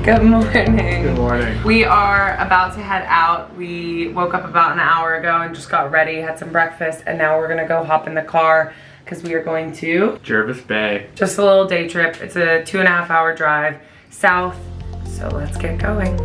Good morning. Good morning. We are about to head out. We woke up about an hour ago and just got ready, had some breakfast, and now we're gonna go hop in the car because we are going to Jervis Bay. just a little day trip. It's a 2.5 hour drive south, so let's get going.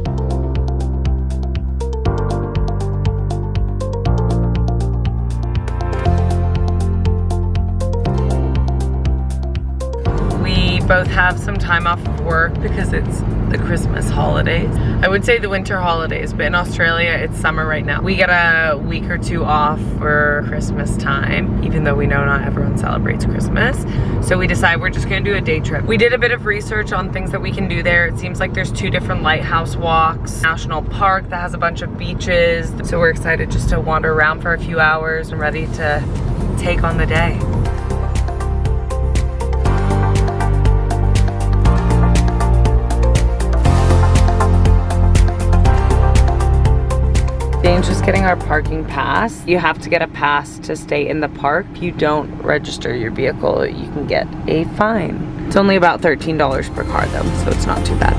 We both have some time off of work because it's the Christmas holidays. I would say the winter holidays, but in Australia it's summer right now. We get a week or two off for Christmas time, even though we know not everyone celebrates Christmas. So we decide we're just gonna do a day trip. We did a bit of research on things that we can do there. It seems like there's 2 different lighthouse walks, national park that has a bunch of beaches. So we're excited just to wander around for a few hours and ready to take on the day. Dane's just getting our parking pass. You have to get a pass to stay in the park. If you don't register your vehicle, you can get a fine. It's only about $13 per car though, so it's not too bad.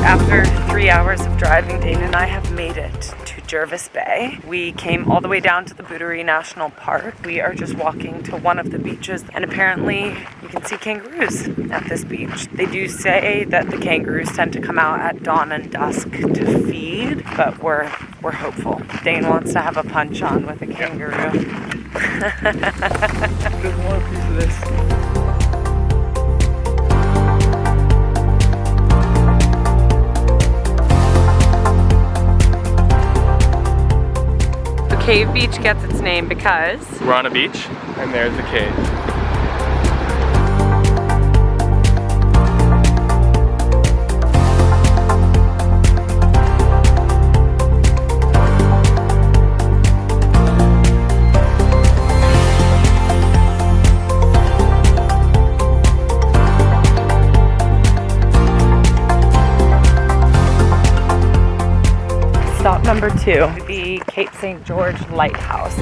After 3 hours of driving, Dane and I have made it to Jervis Bay. We came all the way down to the Boundary National Park. We are just walking to one of the beaches, and apparently you can see kangaroos at this beach. They do say that the kangaroos tend to come out at dawn and dusk to feed, but we're hopeful. Dane wants to have a punch on with a kangaroo. There's more piece of this. Cave Beach gets its name because We're on a beach, and there's the cave. stop number 2 would be Cape St. George Lighthouse.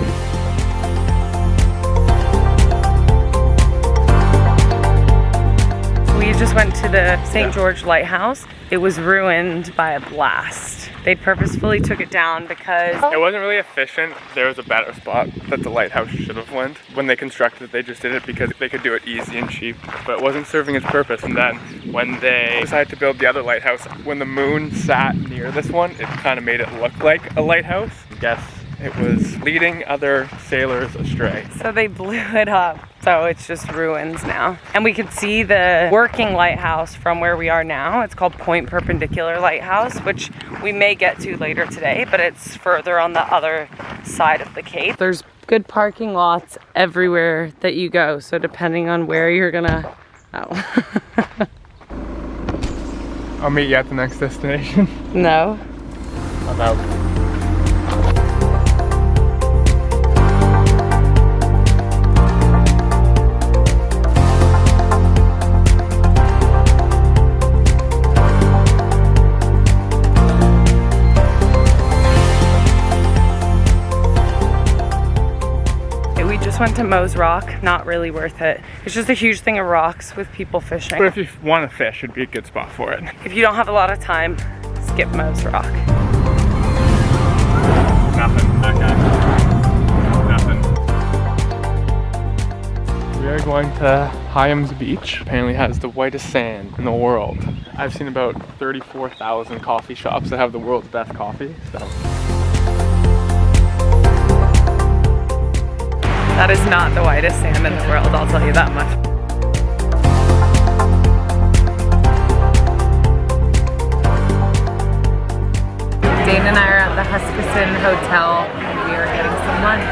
We just went to the St. George Lighthouse. It was ruined by a blast. They purposefully took it down because It wasn't really efficient. There was a better spot that the lighthouse should have went. When they constructed it, they just did it because they could do it easy and cheap, but it wasn't serving its purpose. And then when they decided to build the other lighthouse, when the moon sat near this one, it kind of made it look like a lighthouse. I guess it was leading other sailors astray. so they blew it up. So it's just ruins now. And we could see the working lighthouse from where we are now. It's called Point Perpendicular Lighthouse, which we may get to later today, but it's further on the other side of the cape. There's good parking lots everywhere that you go. So depending on where you're gonna, I'll meet you at the next destination. No. I'm out. Just went to Moe's Rock, not really worth it. It's just a huge thing of rocks with people fishing. But if you want to fish, it'd be a good spot for it. If you don't have a lot of time, skip Moe's Rock. Nothing. Okay. Nothing. We are going to Hyams Beach. Apparently has the whitest sand in the world. I've seen about 34,000 coffee shops that have the world's best coffee, so. That is not the whitest sand in the world, I'll tell you that much. Dane and I are at the Huskisson Hotel and we are getting some lunch.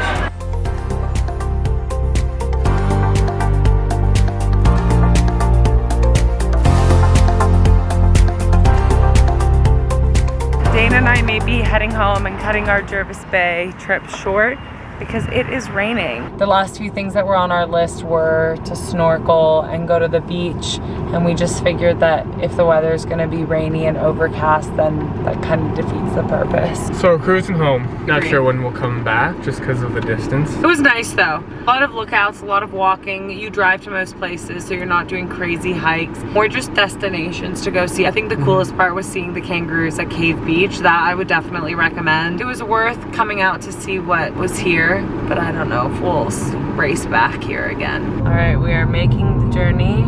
Dane and I may be heading home and cutting our Jervis Bay trip short because it is raining. The last few things that were on our list were to snorkel and go to the beach, and we just figured that if the weather's gonna be rainy and overcast, then that kind of defeats the purpose. So we're cruising home. Not sure when we'll come back just because of the distance. It was nice though. A lot of lookouts, a lot of walking. You drive to most places, so you're not doing crazy hikes. More just destinations to go see. I think the coolest part was seeing the kangaroos at Cave Beach. That I would definitely recommend. It was worth coming out to see what was here, but I don't know if we'll race back here again. All right, we are making the journey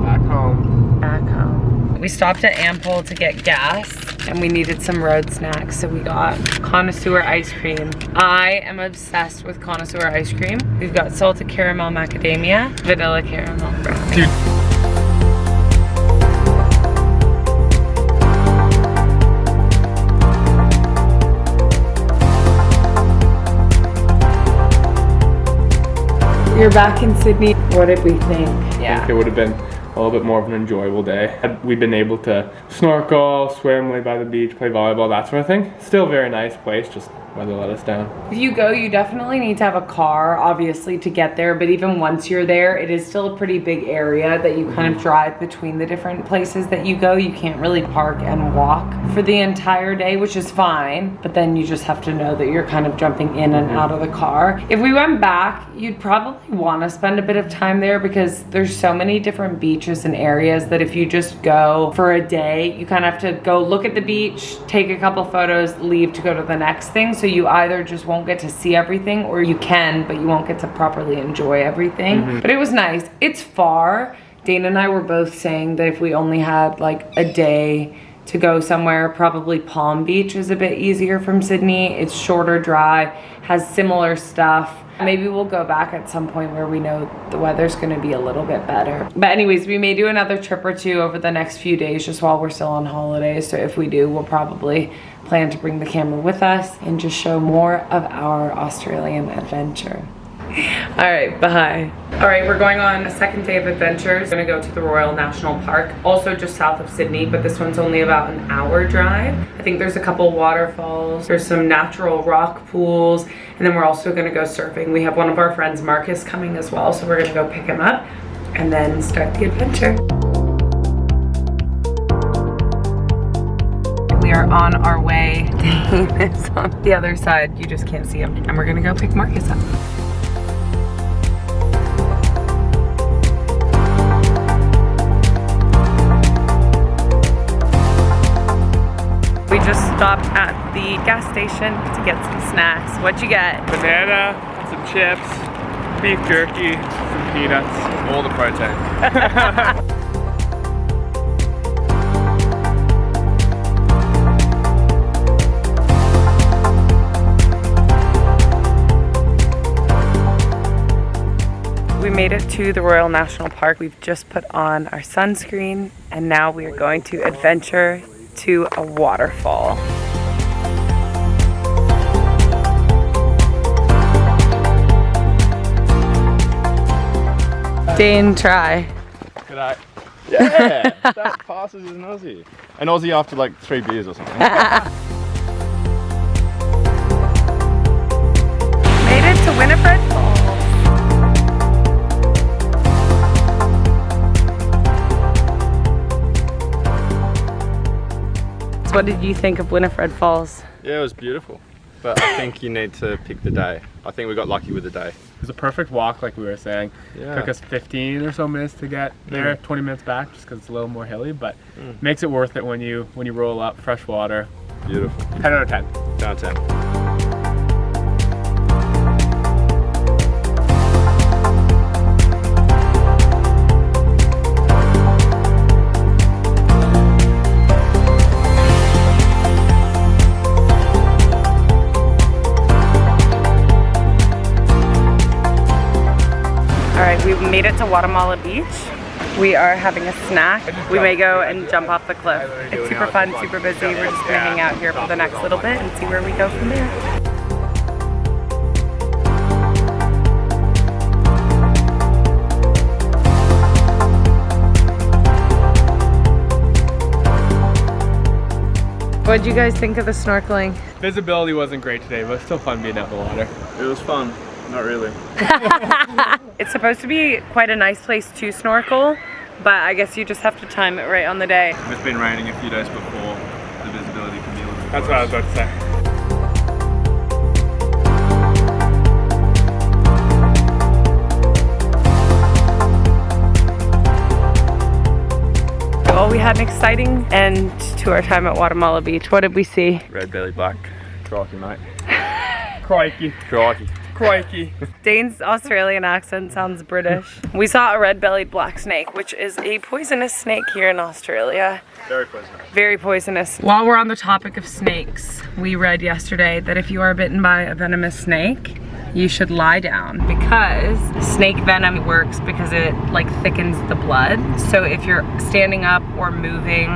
Back home. back home. We stopped at Ample to get gas, and we needed some road snacks, so we got connoisseur ice cream. I am obsessed with connoisseur ice cream. We've got salted caramel macadamia, vanilla caramel brownie. Dude. You're back in Sydney. What did we think? I think it would have been a little bit more of an enjoyable day. Had we been able to snorkel, swim, lay by the beach, play volleyball, that sort of thing. Still a very nice place, just weather let us down. If you go, you definitely need to have a car, obviously, to get there. But even once you're there, it is still a pretty big area that you kind of drive between the different places that you go. You can't really park and walk for the entire day, which is fine. But then you just have to know that you're kind of jumping in and out of the car. If we went back, you'd probably want to spend a bit of time there because there's so many different beaches and areas that if you just go for a day, you kind of have to go look at the beach, take a couple photos, leave to go to the next thing. So you either just won't get to see everything, or you can, but you won't get to properly enjoy everything. But it was nice. It's far. Dana and I were both saying that if we only had like a day to go somewhere, probably Palm Beach is a bit easier from Sydney. It's shorter drive, has similar stuff. Maybe we'll go back at some point where we know the weather's gonna be a little bit better. But anyways, we may do another trip or two over the next few days just while we're still on holidays. So if we do, we'll probably plan to bring the camera with us and just show more of our Australian adventure. All right, bye. All right, we're going on a second day of adventures. We're gonna go to the Royal National Park, also just south of Sydney, but this one's only about an hour drive. I think there's a couple waterfalls, there's some natural rock pools, and then we're also gonna go surfing. We have one of our friends, Marcus, coming as well, so we're gonna go pick him up and then start the adventure. We are on our way. Dane is on the other side. You just can't see him. And we're gonna go pick Marcus up. We just stopped at the gas station to get some snacks. What'd you get? Banana, some chips, beef jerky, some peanuts, all the protein. We made it to the Royal National Park. We've just put on our sunscreen and now we are going to adventure to a waterfall. Dane, try. Could I? Yeah, that passes as an Aussie. An Aussie after like 3 beers or something. Made it to Winifred Falls. What did you think of Winifred Falls? Yeah, it was beautiful. But I think you need to pick the day. I think we got lucky with the day. It was a perfect walk, like we were saying. Yeah. Took us 15 or so minutes to get there, 20 minutes back, just because it's a little more hilly, but makes it worth it when you roll up, fresh water. Beautiful. 10 out of 10. 10 out of 10. We made it to Guatemala Beach. We are having a snack. We may go and jump off the cliff. It's super fun, super busy. We're just gonna hang out here for the next little bit and see where we go from there. What'd you guys think of the snorkeling? Visibility wasn't great today, but it's still fun being out in the water. It was fun. Not really. It's supposed to be quite a nice place to snorkel, but I guess you just have to time it right on the day. It's been raining a few days before. The visibility can be a little bit That's what I was about to say. Well, we had an exciting end to our time at Guatemala Beach. What did we see? red belly black. Crikey, mate. Crikey. Crikey. Crikey. Dane's Australian accent sounds British. We saw a red-bellied black snake, which is a poisonous snake here in Australia. Very poisonous. Very poisonous. While we're on the topic of snakes, we read yesterday that if you are bitten by a venomous snake, you should lie down, because snake venom works because it like thickens the blood. So if you're standing up or moving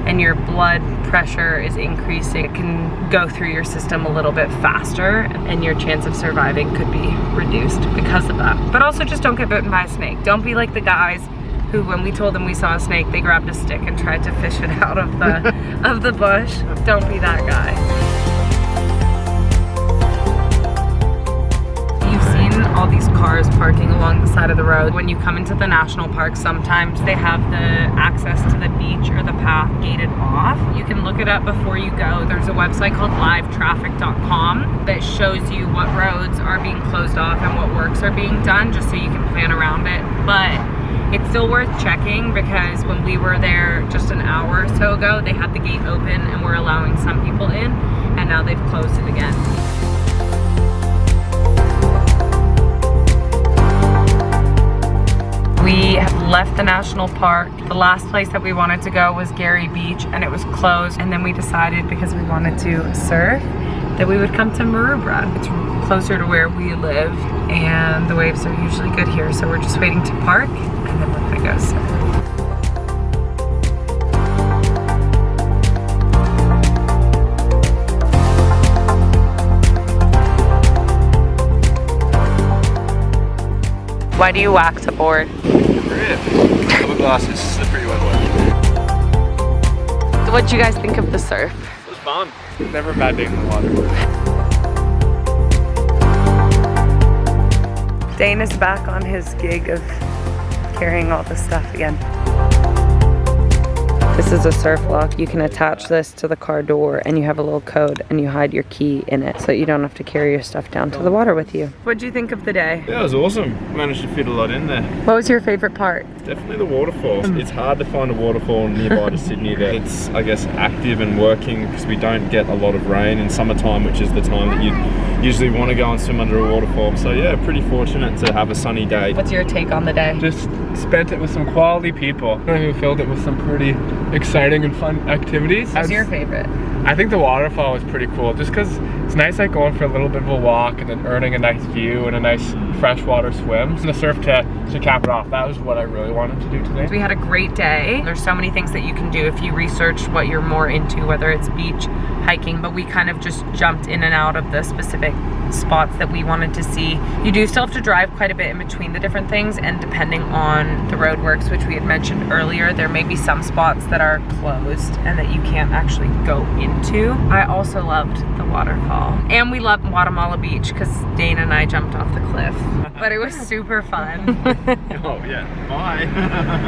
and your blood pressure is increasing, it can go through your system a little bit faster and your chance of surviving could be reduced because of that. But also just don't get bitten by a snake. Don't be like the guys who, when we told them we saw a snake, they grabbed a stick and tried to fish it out of the of the bush. Don't be that guy. All these cars parking along the side of the road. When you come into the national park, sometimes they have the access to the beach or the path gated off. You can look it up before you go. There's a website called livetraffic.com that shows you what roads are being closed off and what works are being done, just so you can plan around it. But it's still worth checking, because when we were there just an hour or so ago, they had the gate open and were allowing some people in, and now they've closed it again. We have left the national park. The last place that we wanted to go was Gary Beach, and it was closed. And then we decided, because we wanted to surf, that we would come to Maroubra. It's closer to where we live, and the waves are usually good here. So we're just waiting to park, and then we're gonna go surf. Why do you wax a board? Double glasses, slippery wet one. What'd you guys think of the surf? It was fun. Never a bad day in the water. Dane is back on his gig of carrying all this stuff again. This is a surf lock. You can attach this to the car door, and you have a little code, and you hide your key in it so you don't have to carry your stuff down to the water with you. What'd you think of the day? Yeah, it was awesome. Managed to fit a lot in there. What was your favorite part? Definitely the waterfalls. It's hard to find a waterfall nearby to Sydney that it's, I guess, active and working, because we don't get a lot of rain in summertime, which is the time that you usually want to go and swim under a waterfall. So yeah, pretty fortunate to have a sunny day. What's your take on the day? Just spent it with some quality people who filled it with some pretty exciting and fun activities. What's your favorite? I think the waterfall was pretty cool, just because it's nice like going for a little bit of a walk and then earning a nice view and a nice freshwater swim. And the surf to cap it off, that was what I really wanted to do today. We had a great day. There's so many things that you can do if you research what you're more into, whether it's beach, hiking, but we kind of just jumped in and out of the specific spots that we wanted to see. You do still have to drive quite a bit in between the different things, and depending on the roadworks, which we had mentioned earlier, there may be some spots that are closed and that you can't actually go into. I also loved the waterfall, and we loved Guatemala Beach because Dane and I jumped off the cliff, but it was super fun. Oh yeah, bye.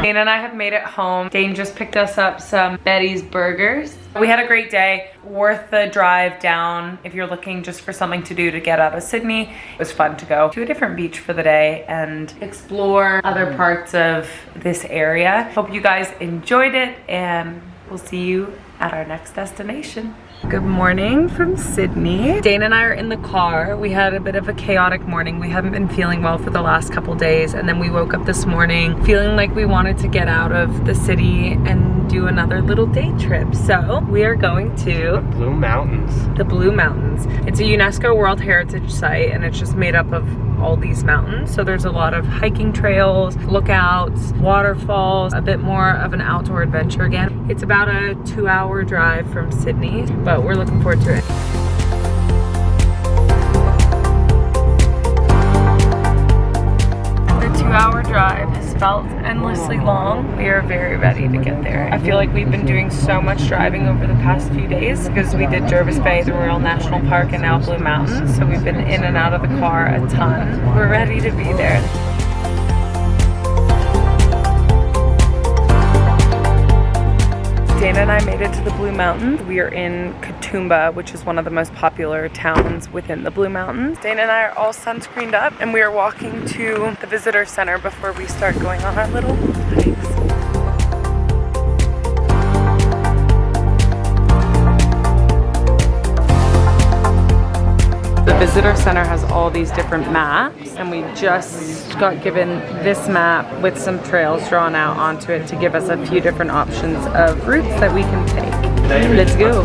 Dane and I have made it home. Dane just picked us up some Betty's burgers. We had a great day, worth the drive down if you're looking just for something to do to get out of Sydney. It was fun to go to a different beach for the day and explore other parts of this area. Hope you guys enjoyed it, and we'll see you at our next destination. Good morning from Sydney. Dane and I are in the car. We had a bit of a chaotic morning. We haven't been feeling well for the last couple days, and then we woke up this morning feeling like we wanted to get out of the city and do another little day trip. So we are going to Blue Mountains. the Blue Mountains. It's a UNESCO World Heritage Site, and it's just made up of all these mountains. So there's a lot of hiking trails, lookouts, waterfalls, a bit more of an outdoor adventure again. It's about a 2-hour drive from Sydney, but we're looking forward to it. The 2-hour drive has felt endlessly long. We are very ready to get there. I feel like we've been doing so much driving over the past few days because we did Jervis Bay, the Royal National Park, and now Blue Mountains. So we've been in and out of the car a ton. We're ready to be there. Dana and I made it to the Blue Mountains. We are in Katoomba, which is one of the most popular towns within the Blue Mountains. Dana and I are all sunscreened up and we are walking to the visitor center before we start going on our little hikes. The visitor center has all these different maps, and we just got given this map with some trails drawn out onto it to give us a few different options of routes that we can take. Let's go.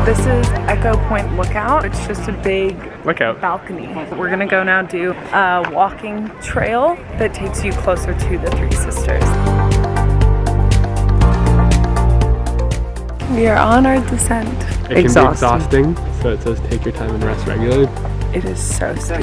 This is Echo Point Lookout. It's just a big balcony. We're gonna go now do a walking trail that takes you closer to the Three Sisters. We are on our descent. It can be exhausting, so it says take your time and rest regularly. It is so steep.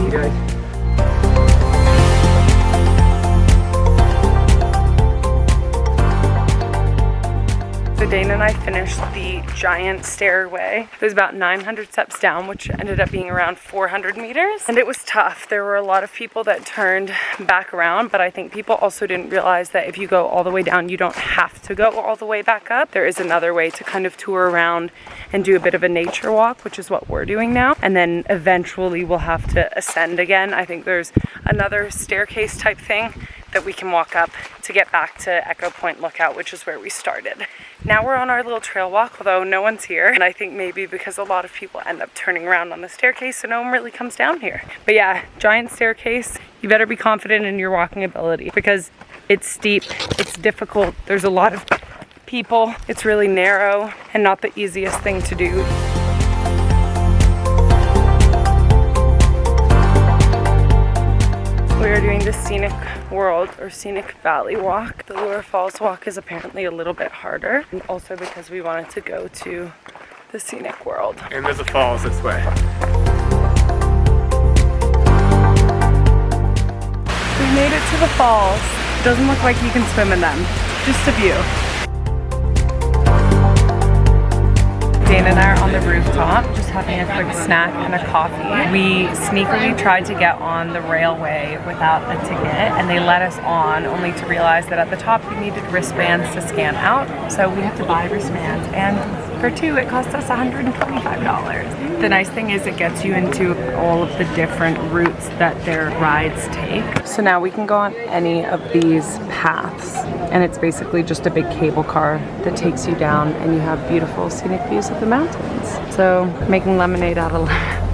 So Dana and I finished the giant stairway. It was about 900 steps down, which ended up being around 400 meters. And it was tough. There were a lot of people that turned back around, but I think people also didn't realize that if you go all the way down, you don't have to go all the way back up. There is another way to kind of tour around and do a bit of a nature walk, which is what we're doing now. And then eventually we'll have to ascend again. I think there's another staircase type thing that we can walk up to get back to Echo Point Lookout, which is where we started. Now we're on our little trail walk, although no one's here. And I think maybe because a lot of people end up turning around on the staircase, so no one really comes down here. But yeah, giant staircase. You better be confident in your walking ability because it's steep, it's difficult. There's a lot of people. It's really narrow and not the easiest thing to do. We are doing the Scenic World or Scenic Valley walk. The waterfalls walk is apparently a little bit harder, and also because we wanted to go to the Scenic World. And there's a falls this way. We made it to the falls. It doesn't look like you can swim in them, just a view. Dana and I are on the rooftop, just having a quick snack and a coffee. We sneakily tried to get on the railway without a ticket, and they let us on, only to realize that at the top we needed wristbands to scan out. So we have to buy wristbands, and for two it cost us $125. The nice thing is it gets you into all of the different routes that their rides take. So now we can go on any of these paths, and it's basically just a big cable car that takes you down, and you have beautiful scenic views of the mountains. So making lemonade out of lemons.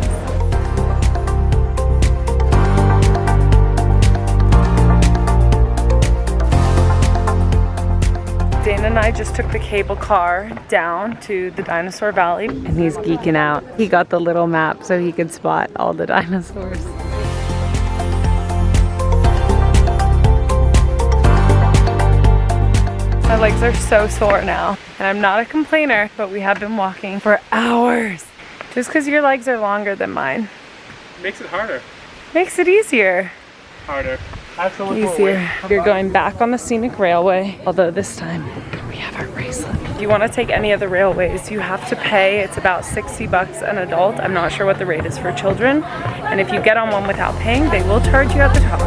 Dana and I just took the cable car down to the Dinosaur Valley, and he's geeking out. He got the little map so he could spot all the dinosaurs. My legs are so sore now, and I'm not a complainer, but we have been walking for hours. Just because your legs are longer than mine. Makes it harder. Makes it easier. Harder. Easier. We're going back on the scenic railway, although this time we have our bracelet. If you want to take any of the railways, you have to pay. It's about 60 bucks an adult. I'm not sure what the rate is for children. And if you get on one without paying, they will charge you at the top.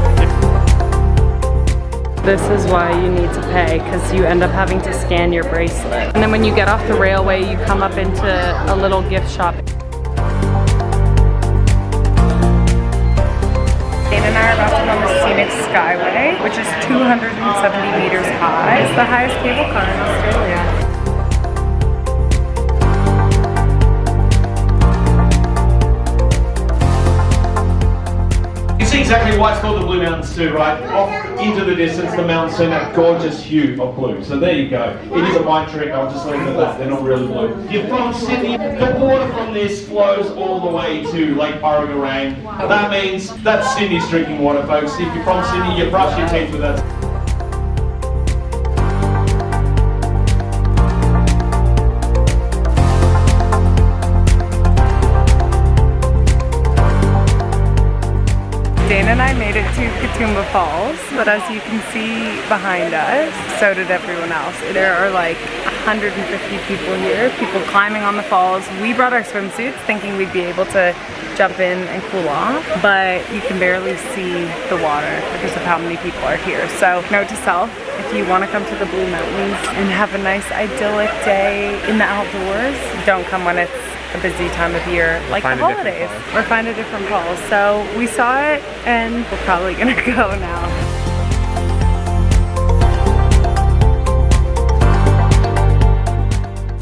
This is why you need to pay, because you end up having to scan your bracelet. And then when you get off the railway, you come up into a little gift shop. Dana and I are about to go on the Scenic Skyway, which is 270 meters high. It's the highest cable car in Australia. You see exactly why it's called the Blue Mountains too, right? Off into the distance, the mountains turn that gorgeous hue of blue. So there you go. It is a mind trick, I'll just leave it at that. They're not really blue. You're from Sydney, the water from this flows all the way to Lake Burragarang. That means that's Sydney's drinking water, folks. If you're from Sydney, you brush your teeth with that. Dana and I made it to Katoomba Falls, but as you can see behind us, so did everyone else. There are like 150 people here, people climbing on the falls. We brought our swimsuits thinking we'd be able to jump in and cool off, but you can barely see the water because of how many people are here. So note to self, if you want to come to the Blue Mountains and have a nice idyllic day in the outdoors, don't come when it's a busy time of year like the holidays, or find a different falls. So we saw it and we're probably gonna go now.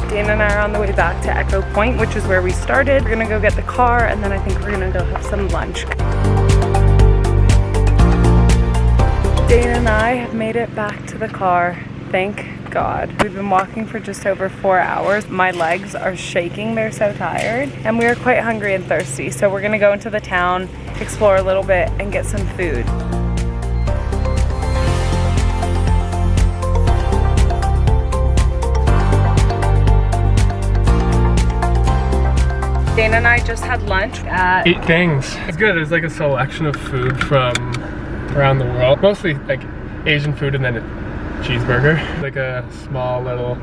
Dana and I are on the way back to Echo Point, which is where we started. We're gonna go get the car and then I think we're gonna go have some lunch. Dana and I have made it back to the car, thank God. We've been walking for just over 4 hours. My legs are shaking, they're so tired. And we are quite hungry and thirsty, so we're gonna go into the town, explore a little bit, and get some food. Dana and I just had lunch at Eat Things. It's good. There's like a selection of food from around the world. Mostly like Asian food and then a cheeseburger. Like a small little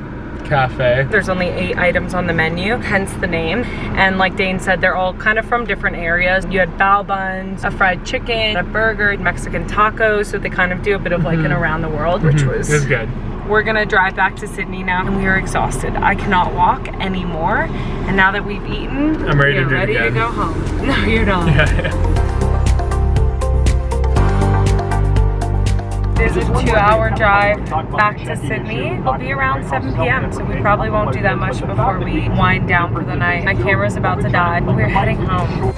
cafe. There's only 8 items on the menu, hence the name. And like Dane said, they're all kind of from different areas. You had bao buns, a fried chicken, a burger, Mexican tacos. So they kind of do a bit of like an around the world, which was good. We're gonna drive back to Sydney now and we are exhausted. I cannot walk anymore. And now that we've eaten, I'm ready to do it ready again. to go home. No, you're not. Yeah. There's a 2-hour drive back to Sydney. It'll be around 7 p.m. so we probably won't do that much before we wind down for the night. My camera's about to die, but we're heading home.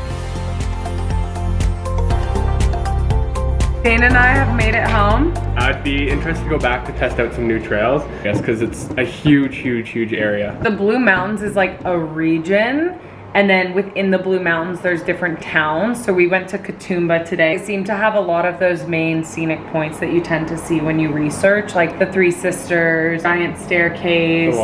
Dana and I have made it home. I'd be interested to go back to test out some new trails. Yes, because it's a huge, huge, huge area. The Blue Mountains is like a region, and then within the Blue Mountains there's different towns. So we went to Katoomba today. They seem to have a lot of those main scenic points that you tend to see when you research, like the Three Sisters, Giant Staircase,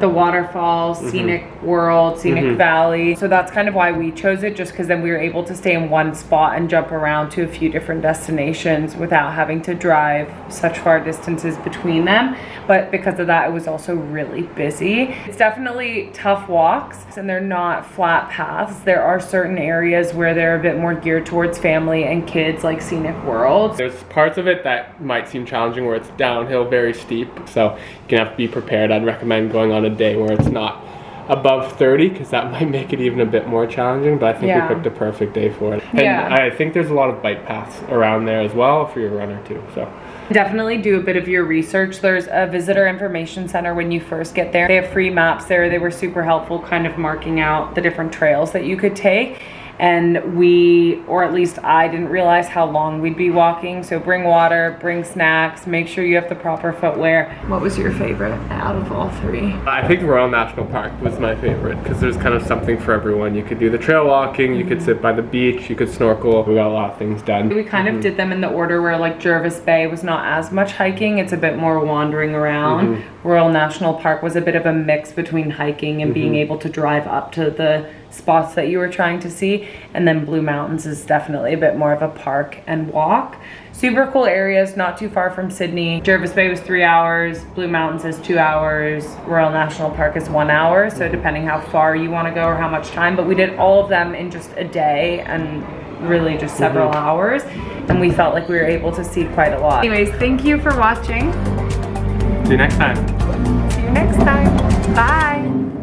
the waterfalls, Scenic World, Scenic Valley. So that's kind of why we chose it, just because then we were able to stay in one spot and jump around to a few different destinations without having to drive such far distances between them. But because of that, it was also really busy. It's definitely tough walks and they're not flat paths. There are certain areas where they're a bit more geared towards family and kids, like Scenic World. There's parts of it that might seem challenging where it's downhill, very steep, so you're gonna have to be prepared. I'd recommend going on a day where it's not above 30, because that might make it even a bit more challenging, but I think we picked a perfect day for it. And I think there's a lot of bike paths around there as well for your runner too. So definitely do a bit of your research. There's a visitor information center when you first get there. They have free maps there. They were super helpful, kind of marking out the different trails that you could take. And we, or at least I, didn't realize how long we'd be walking. So bring water, bring snacks, make sure you have the proper footwear. What was your favorite out of all 3? I think Royal National Park was my favorite, because there's kind of something for everyone. You could do the trail walking, you could sit by the beach, you could snorkel. We got a lot of things done. We kind of did them in the order where like Jervis Bay was not as much hiking. It's a bit more wandering around. Royal National Park was a bit of a mix between hiking and being able to drive up to the spots that you were trying to see. And then Blue Mountains is definitely a bit more of a park and walk. Super cool areas, not too far from Sydney. Jervis Bay was 3 hours, Blue Mountains is 2 hours, Royal National Park is 1 hour, so depending how far you want to go or how much time, but we did all of them in just a day and really just several hours, and we felt like we were able to see quite a lot. Anyways, thank you for watching. See you next time. See you next time. Bye.